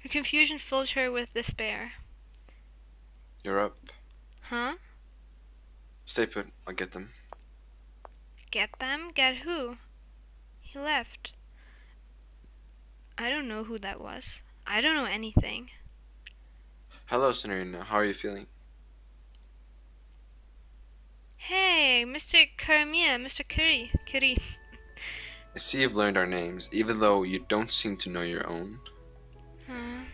Her confusion filled her with despair. You're up. Huh? Stay put. I'll get them. Get them? Get who? He left. I don't know who that was. I don't know anything. Hello, Senorina. How are you feeling? Hey, Mr. Karamia, Mr. Curry. I see you've learned our names, even though you don't seem to know your own. Huh?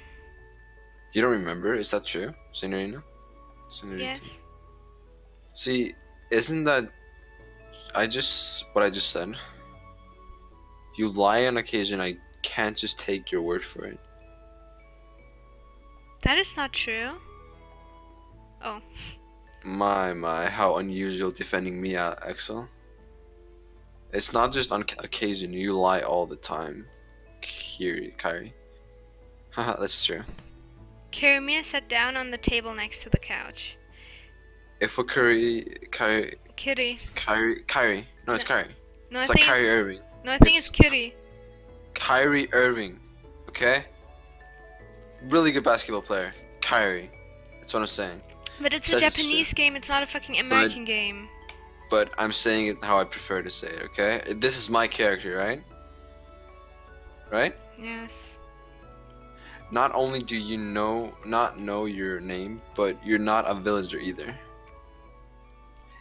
You don't remember? Is that true, Senorina? Senorita? Yes. See, isn't that what I just said? You lie on occasion, I can't just take your word for it. That is not true. Oh. My, how unusual defending me, Axel. It's not just on occasion, you lie all the time. Kyrie. Haha, that's true. Karamia sat down on the table next to the couch. If a Kitty. Kyrie. No, it's Kyrie. No, It's like Kyrie Irving. No, I think it's Kitty. Kyrie Irving. Okay? Really good basketball player. Kyrie. That's what I'm saying. But it's a Says it's Japanese game, it's not a fucking American game. But I'm saying it how I prefer to say it, okay? This is my character, right? Right? Yes. Not only do you not know your name, but you're not a villager either.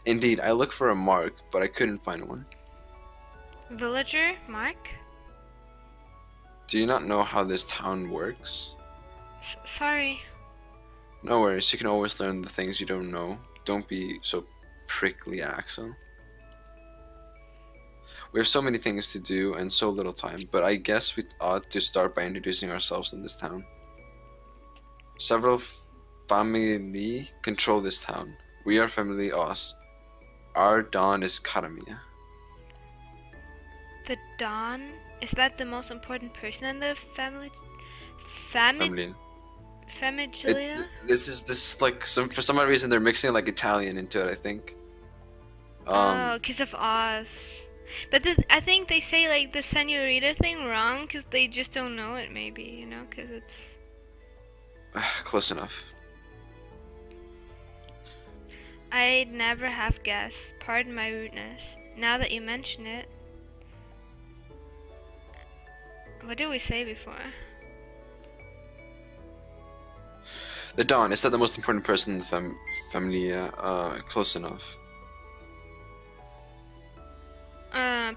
Indeed, I looked for a mark, but I couldn't find one. Villager? Mark? Do you not know how this town works? Sorry. No worries, you can always learn the things you don't know. Don't be so prickly, Axel. We have so many things to do and so little time, but I guess we ought to start by introducing ourselves in this town. Several family control this town. We are family Oz. Our Don is Karamia. The Don? Is that the most important person in the family? Family. Famigilia? This is like for some odd reason they're mixing like Italian into it, I think. Oh, because of Oz. But I think they say like the senorita thing wrong because they just don't know it, maybe, you know, because it's... Close enough. I'd never have guessed. Pardon my rudeness. Now that you mention it. What did we say before? The Don, is that the most important person in the family? Close enough.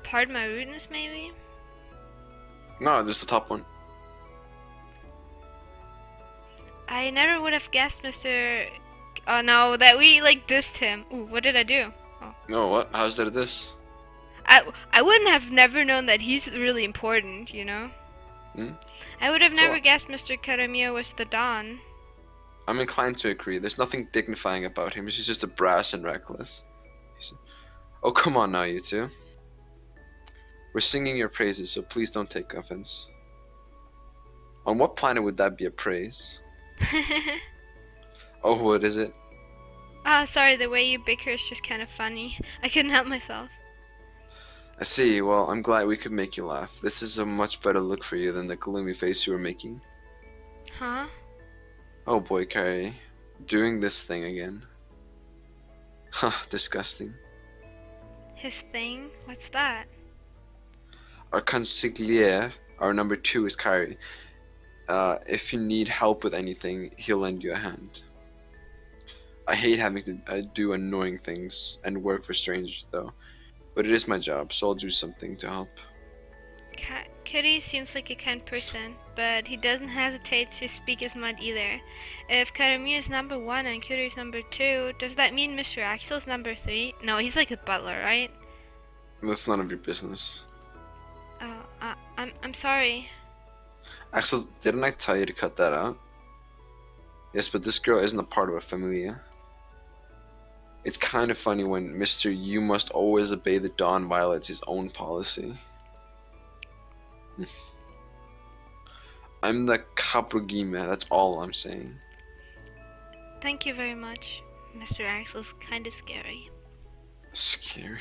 Pardon my rudeness, maybe? No, just the top one. I never would have guessed, Mr. Oh no, that we like dissed him. Ooh, what did I do? Oh. No, what? How's that this? I wouldn't have never known that he's really important, you know? Hmm? I would have never guessed Mr. Karamio was the Don. I'm inclined to agree. There's nothing dignifying about him. He's just a brash and reckless. Oh, come on now, you two. We're singing your praises, so please don't take offense. On what planet would that be a praise? Oh, what is it? Oh, sorry, the way you bicker is just kind of funny. I couldn't help myself. I see. Well, I'm glad we could make you laugh. This is a much better look for you than the gloomy face you were making. Huh? Oh boy, Carrie. Doing this thing again. Huh, disgusting. His thing? What's that? Our consigliere, our number 2 is Kyrie. If you need help with anything, he'll lend you a hand. I hate having to do annoying things and work for strangers, though. But it is my job, so I'll do something to help. Kitty seems like a kind person, but he doesn't hesitate to speak his mind either. If Karami is number 1 and Kitty is number 2, does that mean Mr. Axel's number 3? No, he's like a butler, right? That's none of your business. Oh, I'm sorry. Axel, didn't I tell you to cut that out? Yes, but this girl isn't a part of a family. It's kind of funny when Mr. You must always obey the Don violates his own policy. I'm the Caprogime, that's all I'm saying. Thank you very much. Mr. Axel's kinda scary. Scary?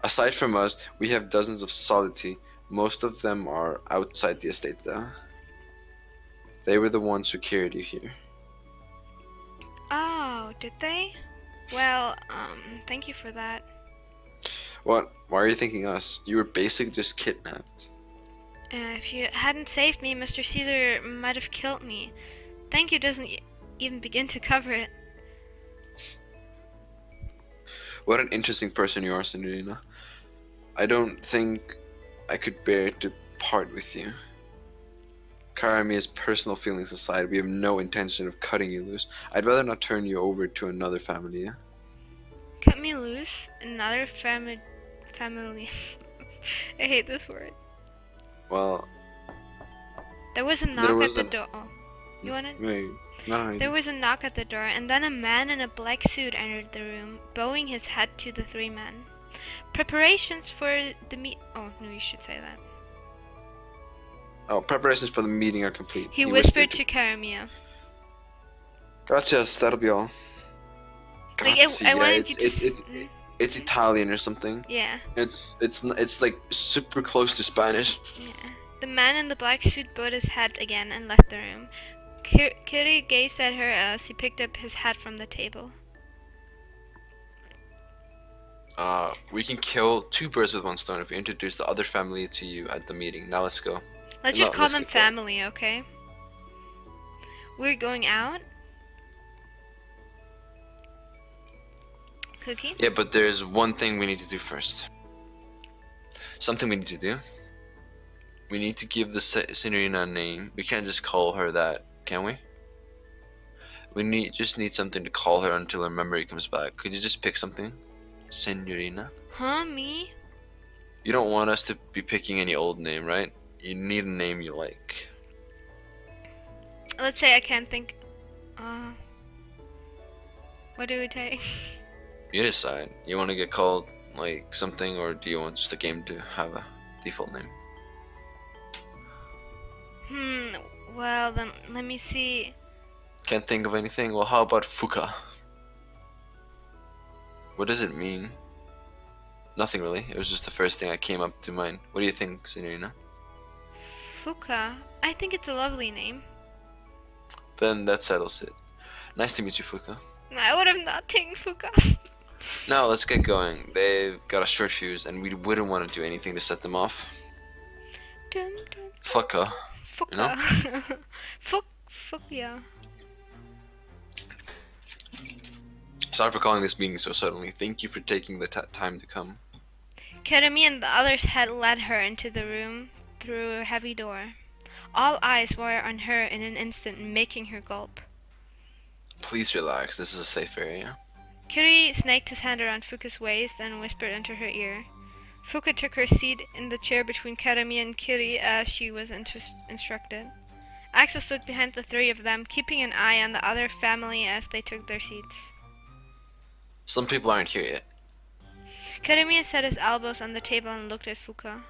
Aside from us, we have dozens of soldati. Most of them are outside the estate though. They were the ones who carried you here. Oh, did they? Well, thank you for that. What? Why are you thinking us? You were basically just kidnapped. If you hadn't saved me, Mr. Caesar might have killed me. Thank you doesn't even begin to cover it. What an interesting person you are, Signorina. I don't think I could bear to part with you. Karamia's personal feelings aside, we have no intention of cutting you loose. I'd rather not turn you over to another family. Cut me loose? Another family. I hate this word. Well, there was a knock at the door. Oh, you want it? Wait, no. There was a knock at the door, and then a man in a black suit entered the room, bowing his head to the three men. Preparations for the meet. Oh, no, you should say that. Oh, preparations for the meeting are complete. He whispered to Karamia. Gracias, that'll be all. Like, Grazie. I wanted you to... It's Italian or something. Yeah. It's like super close to Spanish. Yeah. The man in the black suit bowed his head again and left the room. Kiri gazed at her as he picked up his hat from the table. We can kill two birds with one stone if we introduce the other family to you at the meeting. Now let's go. Let's just call them family, okay? We're going out. Cookie? Yeah, but there's one thing we need to do first. Something we need to do. We need to give the Signorina a name. We can't just call her that, can we? We just need something to call her until her memory comes back. Could you just pick something? Signorina? Huh, me? You don't want us to be picking any old name, right? You need a name you like. Let's say I can't think. What do we take? You decide. You want to get called like something, or do you want just the game to have a default name? Well then, let me see. Can't think of anything? Well, how about Fuka? What does it mean? Nothing really. It was just the first thing that came up to mind. What do you think, Signorina? Fuka? I think it's a lovely name. Then that settles it. Nice to meet you, Fuka. I would have not taken Fuka. Now, let's get going. They've got a short fuse, and we wouldn't want to do anything to set them off. Fuka. Fuka. You know? Fuck, yeah. Sorry for calling this meeting so suddenly. Thank you for taking the time to come. Keremi and the others had led her into the room through a heavy door. All eyes were on her in an instant, making her gulp. Please relax. This is a safe area. Kiri snaked his hand around Fuka's waist and whispered into her ear. Fuka took her seat in the chair between Karami and Kiri as she was instructed. Axel stood behind the three of them, keeping an eye on the other family as they took their seats. Some people aren't here yet. Karami set his elbows on the table and looked at Fuka.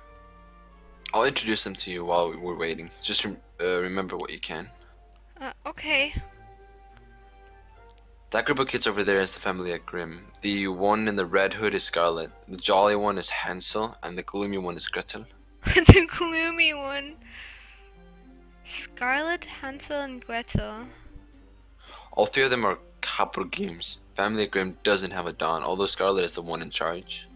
I'll introduce them to you while we're waiting. Just remember what you can. Okay. That group of kids over there is the family at Grimm. The one in the red hood is Scarlet. The jolly one is Hansel, and the gloomy one is Gretel. The gloomy one. Scarlet, Hansel, and Gretel. All three of them are capital games. Family at Grimm doesn't have a Don, although Scarlet is the one in charge.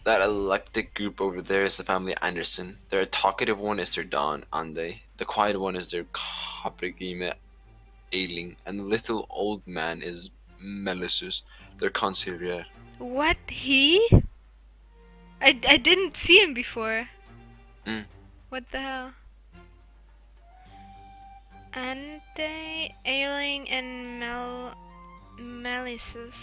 That eclectic group over there is the family Anderson. Their talkative one is their Don, Ande. The quiet one is their Caprigime, Ailing. And the little old man is Melissus, their consigliere. What? He? I didn't see him before. What the hell? Ande, Ailing, and Melissus.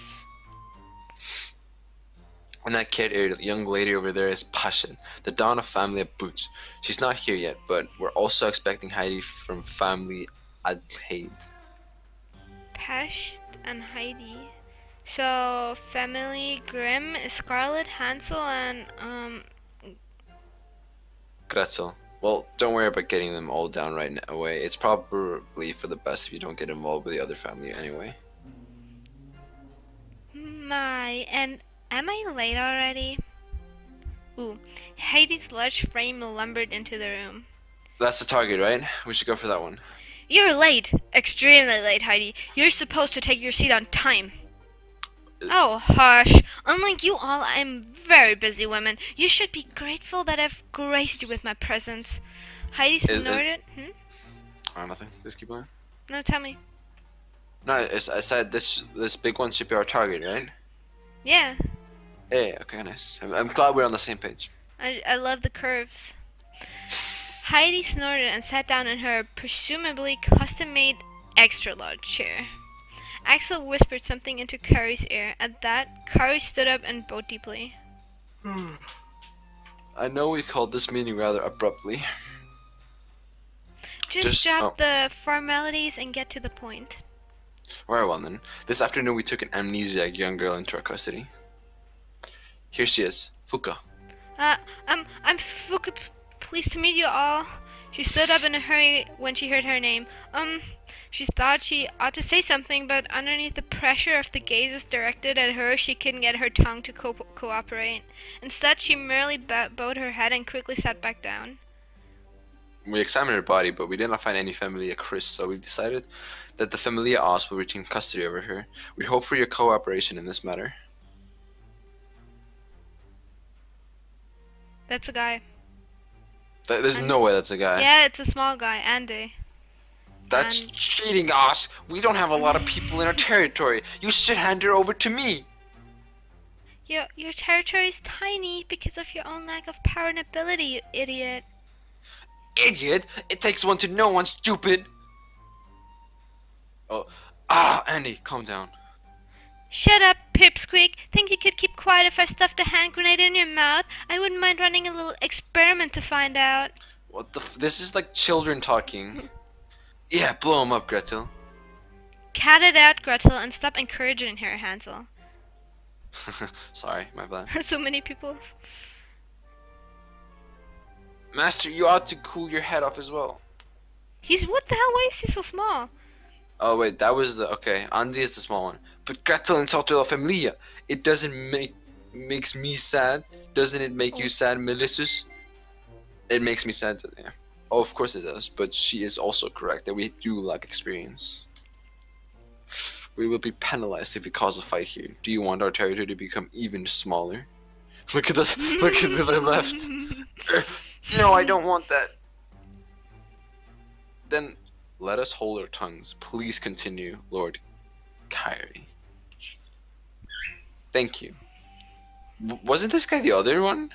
And that kid, young lady over there is Passion, the Dawn of family at Boots. She's not here yet, but we're also expecting Heidi from family Adelaide. Pasht and Heidi. So, family Grimm, Scarlet, Hansel, and, Gretzel. Well, don't worry about getting them all down right away. It's probably for the best if you don't get involved with the other family anyway. And am I late already? Ooh, Heidi's large frame lumbered into the room. That's the target, right? We should go for that one. You're late. Extremely late, Heidi. You're supposed to take your seat on time. Oh, hush. Unlike you all, I'm very busy woman. You should be grateful that I've graced you with my presence. Heidi snorted. Oh, nothing. Just keep going. No, tell me. No, I said this big one should be our target, right? Yeah. Hey, okay, nice. I'm glad we're on the same page. I love the curves. Heidi snorted and sat down in her presumably custom-made extra-large chair. Axel whispered something into Kari's ear. At that, Kari stood up and bowed deeply. I know we called this meeting rather abruptly. Just drop the formalities and get to the point. Very well then. This afternoon we took an amnesiac young girl into our custody. Here she is, Fuka. I'm Fuka. Pleased to meet you all. She stood up in a hurry when she heard her name. She thought she ought to say something, but underneath the pressure of the gazes directed at her, she couldn't get her tongue to cooperate. Instead, she merely bowed her head and quickly sat back down. We examined her body, but we did not find any Familia Chris, so we decided that the Familia Oz will retain custody over her. We hope for your cooperation in this matter. That's a guy. There's no way that's a guy. Yeah, it's a small guy, Andy. That's cheating, Oz. We don't have a lot of people in our territory. You should hand her over to me. Your territory is tiny because of your own lack of power and ability, you idiot. Idiot? It takes one to know one, stupid. Oh, Andy, calm down. Shut up, Pipsqueak. Think you could keep quiet if I stuffed a hand grenade in your mouth? I wouldn't mind running a little experiment to find out. What the this is like children talking. Yeah, blow him up, Gretel. Cat it out, Gretel, and stop encouraging her, Hansel. Sorry, my bad. So many people. Master, you ought to cool your head off as well. What the hell? Why is he so small? Oh wait, that was the okay. Andy is the small one, but Gretel insulted la familia. It doesn't makes me sad. Doesn't it make you sad, Melissus? It makes me sad. Yeah. Oh, of course it does. But she is also correct that we do lack experience. We will be penalized if we cause a fight here. Do you want our territory to become even smaller? Look at us. Look at the left. No, I don't want that. Then let us hold our tongues. Please continue, Lord Kyrie. Thank you. Wasn't this guy the other one?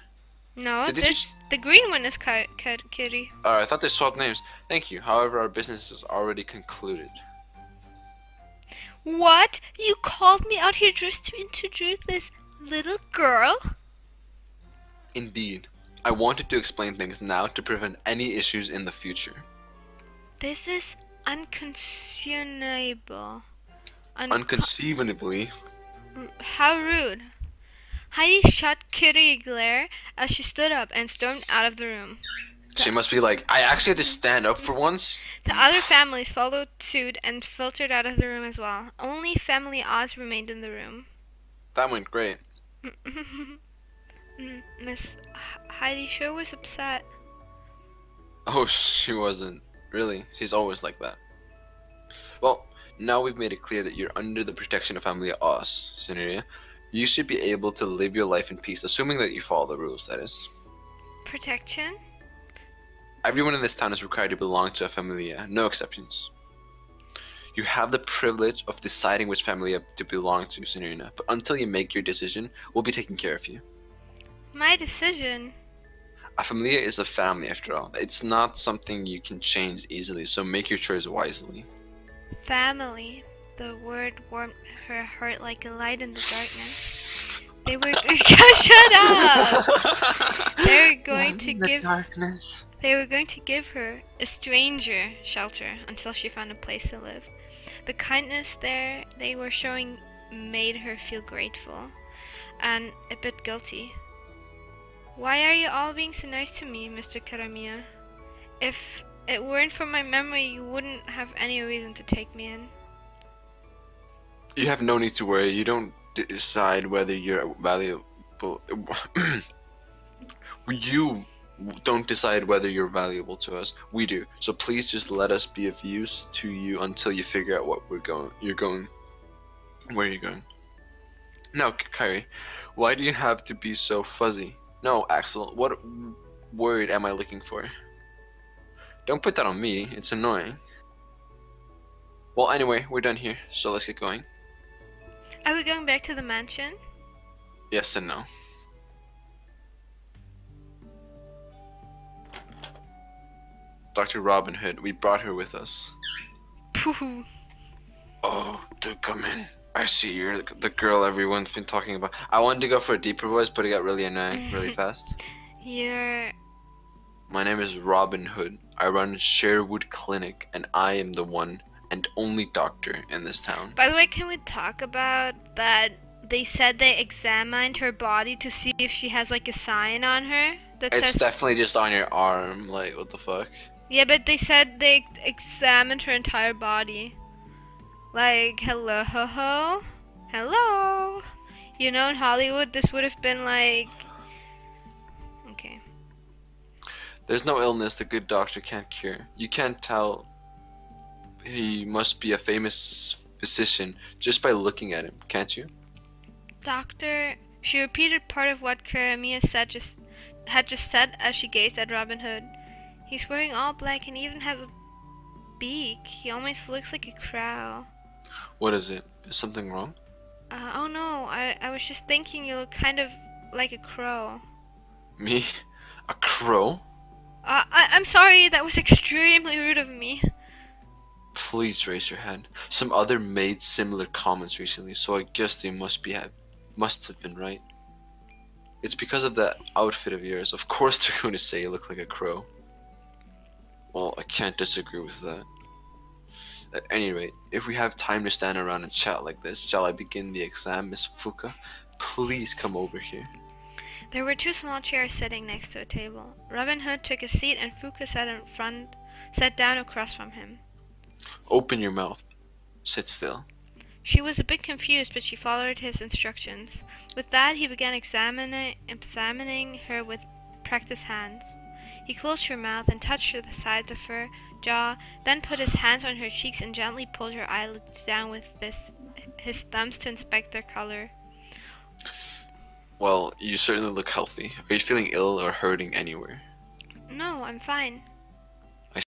No, the green one is Kitty. I thought they swapped names. Thank you. However, our business is already concluded. What? You called me out here just to introduce this little girl? Indeed. I wanted to explain things now to prevent any issues in the future. This is unconceivable. Unconceivably. How rude. Heidi shot Kitty a glare as she stood up and stormed out of the room. She must be like, I actually had to stand up for once. The other families followed suit and filtered out of the room as well. Only Family Oz remained in the room. That went great. Miss Heidi sure was upset. Oh, she wasn't. Really? She's always like that. Well, now we've made it clear that you're under the protection of Family Oz, Sineria. You should be able to live your life in peace, assuming that you follow the rules, that is. Protection? Everyone in this town is required to belong to a familia, no exceptions. You have the privilege of deciding which familia to belong to, Signorina, but until you make your decision, we'll be taking care of you. My decision? A familia is a family, after all. It's not something you can change easily, so make your choice wisely. Family. The word warmed her heart like a light in the darkness. They were shut up. They were going to give her, a stranger, shelter until she found a place to live. The kindness they were showing made her feel grateful and a bit guilty. Why are you all being so nice to me, Mr. Karamiya? If it weren't for my memory, you wouldn't have any reason to take me in. You have no need to worry. You don't decide whether you're valuable. You don't decide whether you're valuable to us. We do. So please just let us be of use to you until you figure out what where you're going. Now, Kyrie, why do you have to be so fuzzy? No, Axel, what word am I looking for? Don't put that on me. It's annoying. Well, anyway, we're done here, so let's get going. Are we going back to the mansion? Yes and no. Dr. Robin Hood, we brought her with us. Pooh. Oh, do come in. I see you're the girl everyone's been talking about. I wanted to go for a deeper voice, but it got really annoying really fast. My name is Robin Hood. I run Sherwood Clinic, and I am the one and only doctor in this town. By the way, can we talk about that? They said they examined her body to see if she has like a sign on her. It's definitely just on your arm. Like, what the fuck? Yeah, but they said they examined her entire body. Like, hello, hello. You know, in Hollywood, this would have been like. Okay. There's no illness the good doctor can't cure. You can't tell he must be a famous physician just by looking at him, can't you? Doctor, she repeated part of what Karamia had just said as she gazed at Robin Hood. He's wearing all black and even has a beak. He almost looks like a crow. What is it? Is something wrong? Oh no, I was just thinking you look kind of like a crow. Me? A crow? I'm sorry, that was extremely rude of me. Please raise your hand. Some other made similar comments recently, so I guess they must have been right. It's because of that outfit of yours. Of course they're going to say you look like a crow. Well, I can't disagree with that. At any rate, if we have time to stand around and chat like this, shall I begin the exam, Miss Fuka? Please come over here. There were two small chairs sitting next to a table. Robin Hood took a seat and Fuka sat down across from him. Open your mouth. Sit still. She was a bit confused, but she followed his instructions. With that, he began examining her with practiced hands. He closed her mouth and touched the sides of her jaw, then put his hands on her cheeks and gently pulled her eyelids down with his thumbs to inspect their color. Well, you certainly look healthy. Are you feeling ill or hurting anywhere? No, I'm fine.